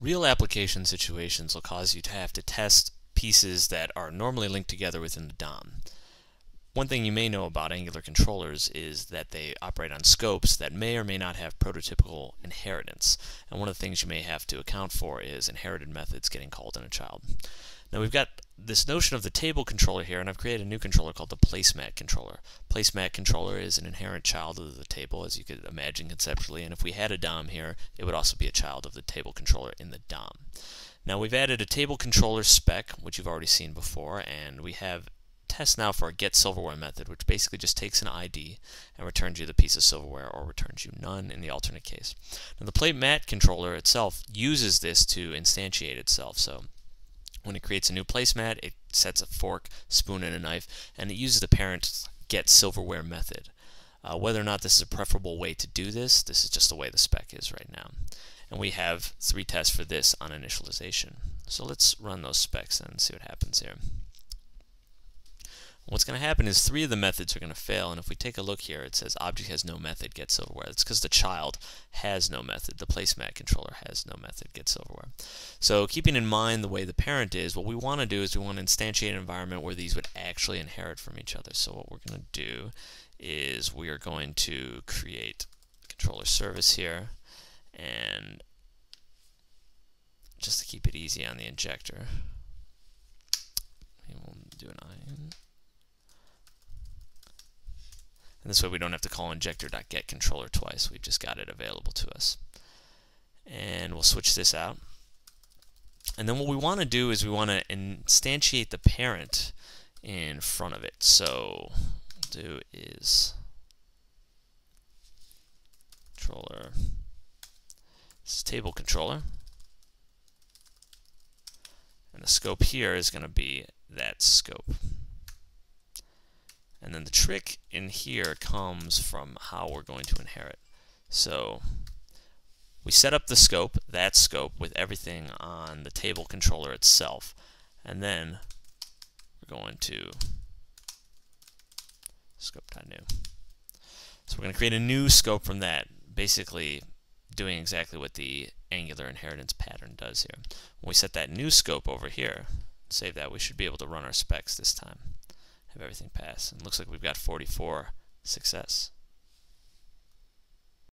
Real application situations will cause you to have to test pieces that are normally linked together within the DOM. One thing you may know about Angular controllers is that they operate on scopes that may or may not have prototypical inheritance. And one of the things you may have to account for is inherited methods getting called in a child. Now we've got this notion of the table controller here, and I've created a new controller called the placemat controller. Placemat controller is an inherent child of the table, as you could imagine conceptually, and if we had a DOM here, it would also be a child of the table controller in the DOM. Now we've added a table controller spec, which you've already seen before, and we have test now for a getSilverware method, which basically just takes an ID and returns you the piece of silverware, or returns you none in the alternate case. Now the placemat controller itself uses this to instantiate itself. So when it creates a new placemat, it sets a fork, spoon, and a knife, and it uses the parent getSilverware method. Whether or not this is a preferable way to do this, this is just the way the spec is right now. And we have 3 tests for this on initialization. So let's run those specs and see what happens here. What's going to happen is 3 of the methods are going to fail, and if we take a look here, it says object has no method getSilverware. That's because the child has no method. The placemat controller has no method getSilverware. So keeping in mind the way the parent is, what we want to do is we want to instantiate an environment where these would actually inherit from each other. So what we're going to do is we are going to create a controller service here, and just to keep it easy on the injector, we'll do an ion. And this way we don't have to call injector.getController twice. We've just got it available to us. And we'll switch this out. And then what we want to do is we want to instantiate the parent in front of it. So what we'll do is controller, this is table controller. And the scope here is going to be that scope. And then the trick in here comes from how we're going to inherit. So we set up the scope, that scope, with everything on the table controller itself. And then we're going to scope.new. So we're going to create a new scope from that, basically doing exactly what the Angular inheritance pattern does here. When we set that new scope over here, save that, we should be able to run our specs this time. Have everything pass. And it looks like we've got 44 success.